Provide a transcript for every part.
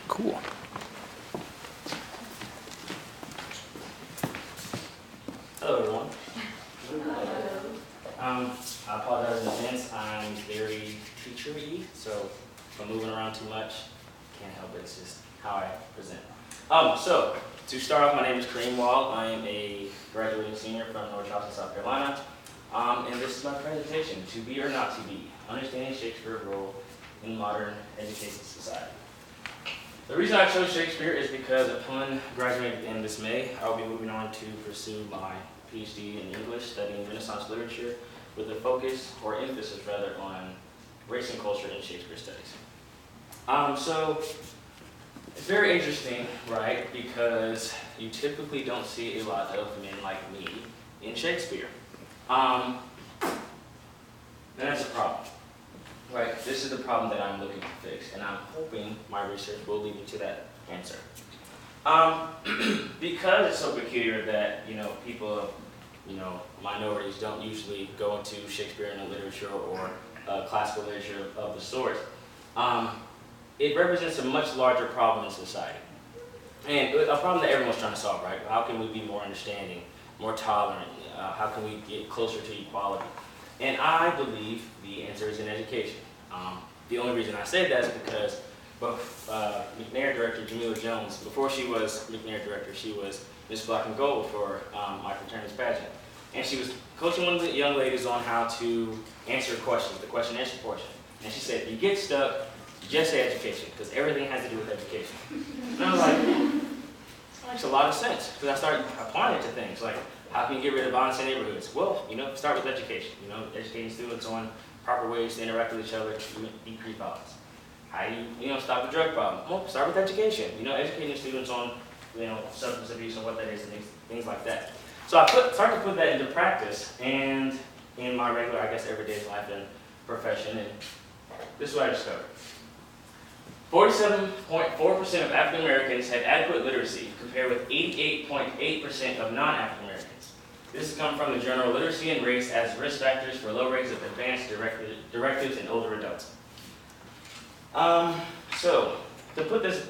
Cool. Hello, everyone. I apologize in advance. I'm very teacher-y, so if I'm moving around too much, can't help it. It's just how I present. So to start off, my name is Kareem Wall. I am a graduating senior from North Charleston, South Carolina. And this is my presentation, To Be or Not to Be, Understanding Shakespeare's Role in Modern Education Society. The reason I chose Shakespeare is because upon graduating in this May, I will be moving on to pursue my PhD in English, studying Renaissance literature with a focus, or emphasis rather, on race and culture in Shakespeare studies. So it's very interesting, right, because you typically don't see a lot of men like me in Shakespeare. And that's a problem. Right, this is the problem that I'm looking to fix, and I'm hoping my research will lead me to that answer. Because it's so peculiar that, people of, minorities don't usually go into Shakespearean literature or classical literature of the sort, it represents a much larger problem in society. And a problem that everyone's trying to solve, right? How can we be more understanding, more tolerant? How can we get closer to equality? And I believe the answer is in education. The only reason I say that is because both McNair director Jamila Jones, before she was McNair director, she was Miss Black and Gold for my fraternity's pageant. And she was coaching one of the young ladies on how to answer questions, the question and answer portion. And she said, if you get stuck, just say education, because everything has to do with education. And I was like, that makes a lot of sense, because I started applying it to things like, how can you get rid of violence in neighborhoods? Well, start with education. Educating students on proper ways to interact with each other to decrease violence. How do you, stop the drug problem? Well, start with education. Educating students on, substance abuse and what that is and things like that. So I started to put that into practice and in my regular, everyday life and profession. And this is what I discovered. 47.4% of African Americans had adequate literacy, compared with 88.8% of non-African Americans. This has come from the Journal of Literacy and Race as risk factors for low rates of advanced directives in older adults. So, to put this,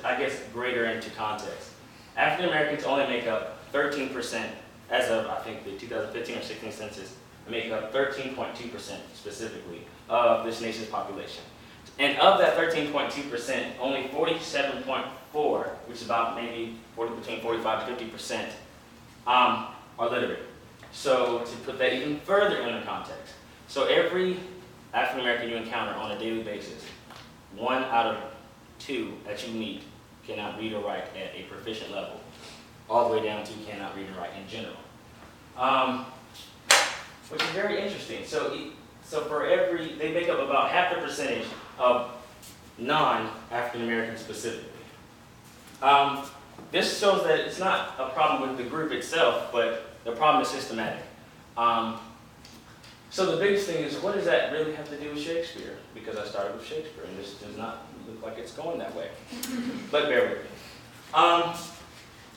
greater into context, African Americans only make up 13%, as of, I think, the 2015 or 16 census, make up 13.2% specifically of this nation's population. And of that 13.2%, only 47.4%, which is about maybe between 45 to 50%, are literate. So to put that even further into context, so every African American you encounter on a daily basis, 1 out of 2 that you meet cannot read or write at a proficient level, all the way down to cannot read and write in general, which is very interesting. So for they make up about half the percentage of non-African Americans specifically. This shows that it's not a problem with the group itself, but the problem is systematic. So the biggest thing is, what does that really have to do with Shakespeare? Because I started with Shakespeare, and this does not look like it's going that way. But bear with me.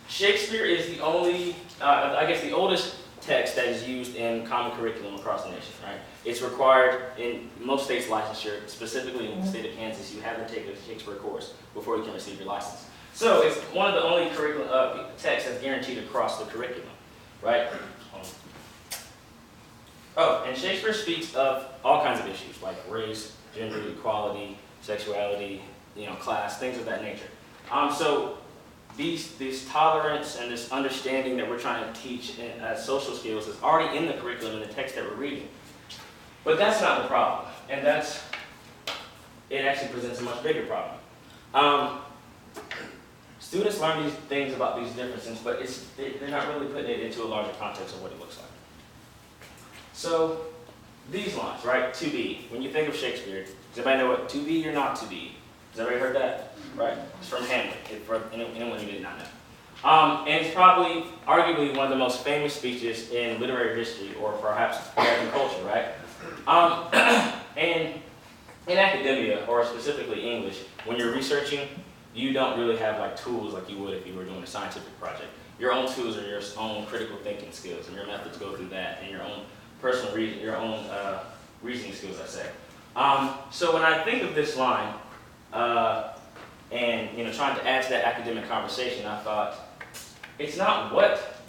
Shakespeare is the only, the oldest text that is used in common curriculum across the nation, right? It's required in most states' licensure, specifically in the state of Kansas, you have to take a Shakespeare course before you can receive your license. So it's one of the only curriculum texts that's guaranteed across the curriculum, right? Oh, and Shakespeare speaks of all kinds of issues like race, gender equality, sexuality, class, things of that nature. So these tolerance and this understanding that we're trying to teach as social skills is already in the curriculum in the text that we're reading. But that's not the problem, and it actually presents a much bigger problem. Students learn these things about these differences, but they're not really putting it into a larger context of what it looks like. So these lines, right, to be, when you think of Shakespeare, does anybody know what to be or not to be? Has everybody heard that? Right, it's from Hamlet, for anyone who did not know. And it's probably, arguably, one of the most famous speeches in literary history, or perhaps American culture, right? And in academia, or specifically English, when you're researching, you don't really have tools like you would if you were doing a scientific project. Your own tools are your own critical thinking skills, and your methods go through that, and your own personal reason, your own reasoning skills, I say. So when I think of this line, and trying to add to that academic conversation, I thought, it's not what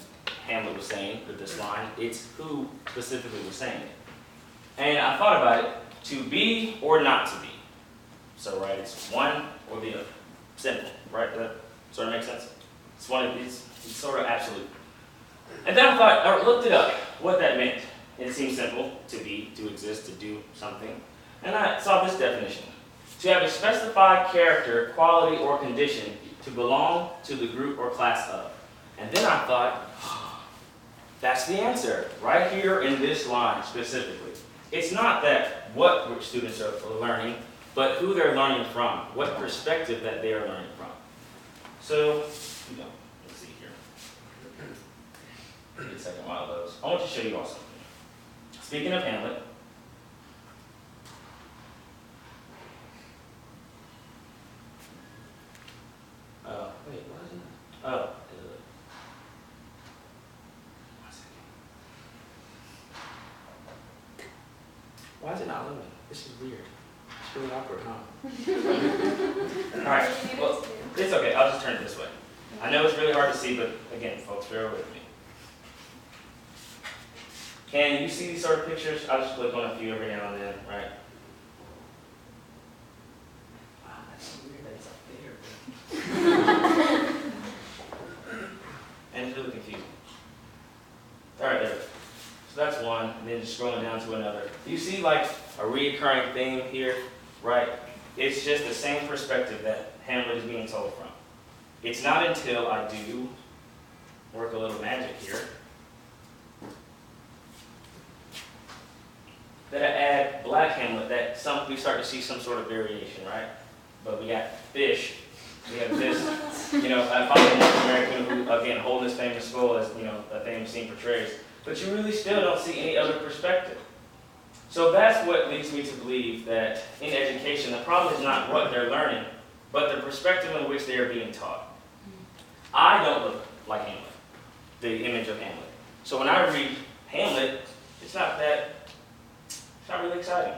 Hamlet was saying with this line, it's who specifically was saying it. And I thought about it, to be or not to be. So, right, it's one or the other. Simple, right? That sort of makes sense? It's sort of absolute. And then I looked it up, what that meant. It seemed simple, to be, to exist, to do something. And I saw this definition. To have a specified character, quality, or condition to belong to the group or class of. And then I thought, that's the answer, right here in this line specifically. It's not that what students are learning, but who they're learning from, what perspective that they are learning from. So, let's see here. Give me a second while it loads. I want to show you all something. Speaking of Hamlet, wait, what is it? Oh, one second. Why is it not loading? This is weird. It's really awkward, huh? Alright, well, it's okay. I'll just turn it this way. I know it's really hard to see, but again, folks, bear with me. Can you see these sort of pictures? I'll just click on a few every now and then, right? Wow, that's so weird that it's up there. And it's really confusing. Alright, there. So that's one, and then just scrolling down to another. Do you see like a reoccurring theme here? Right? It's just the same perspective that Hamlet is being told from. It's not until I do work a little magic here that I add Black Hamlet that we start to see some sort of variation, right? But we got fish. We have this, a following North American who, again, holding this famous skull as, a famous scene portrays. But you really still don't see any other perspective. So that's what leads me to believe that in education, the problem is not what they're learning, but the perspective in which they are being taught. I don't look like Hamlet, the image of Hamlet. So when I read Hamlet, it's not really exciting,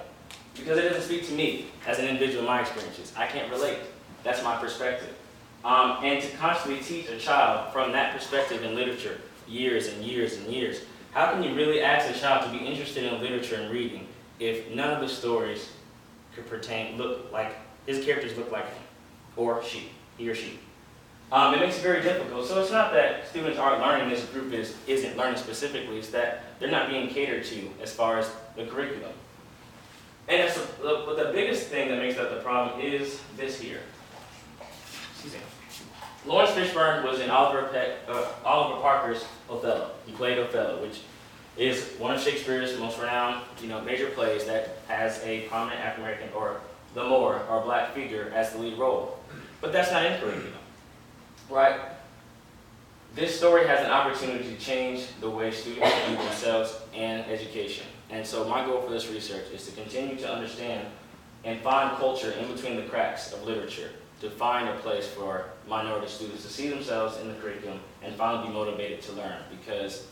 because it doesn't speak to me as an individual, my experiences. I can't relate. That's my perspective. And to constantly teach a child from that perspective in literature, years and years and years, how can you really ask a child to be interested in literature and reading if none of the stories could look like, his characters look like him, or she, he or she? It makes it very difficult. So it's not that students aren't learning, this group isn't learning specifically, it's that they're not being catered to as far as the curriculum. And the biggest thing that makes that the problem is this here. Excuse me. Lawrence Fishburne was in Oliver Parker's Othello. He played Othello, which is one of Shakespeare's most renowned, major plays that has a prominent African-American or the Moor or Black figure as the lead role. But that's not in curriculum, right? This story has an opportunity to change the way students view themselves and education. And so my goal for this research is to continue to understand and find culture in between the cracks of literature, to find a place for minority students to see themselves in the curriculum and finally be motivated to learn. Because,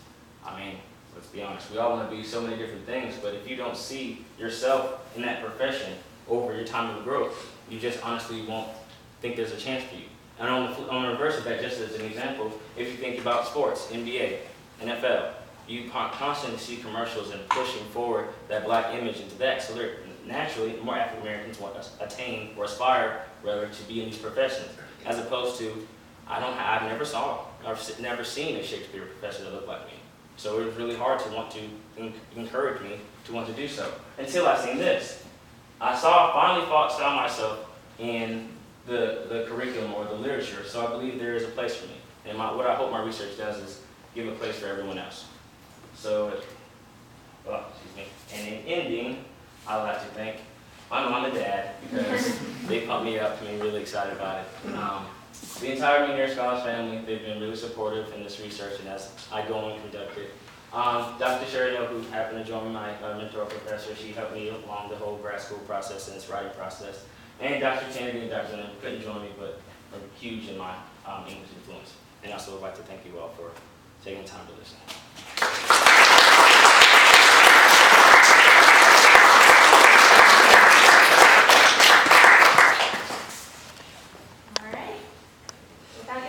let's be honest, we all want to be so many different things, but if you don't see yourself in that profession over your time of growth, you just honestly won't think there's a chance for you. And on the reverse of that, just as an example, if you think about sports, NBA, NFL, you constantly see commercials and pushing forward that Black image into that. So naturally, more African Americans want to attain or aspire, rather, to be in these professions, as opposed to, I've never seen a Shakespeare professor that looked like me. So it was really hard to want to encourage me to want to do so. Until I seen this. I finally saw myself in the curriculum or the literature, so I believe there is a place for me. And what I hope my research does is give a place for everyone else. So, excuse me. And in ending, I'd like to thank my mom and dad, because they pumped me up and made me really excited about it. The entire McNair Scholars family, they've been really supportive in this research and as I go and conduct it. Dr. Sherrill, who happened to join me, my mentor professor, she helped me along the whole grad school process and this writing process. And Dr. Kennedy and Dr. Lynn couldn't join me, but are huge in my English influence. And I also would like to thank you all for taking the time to listen.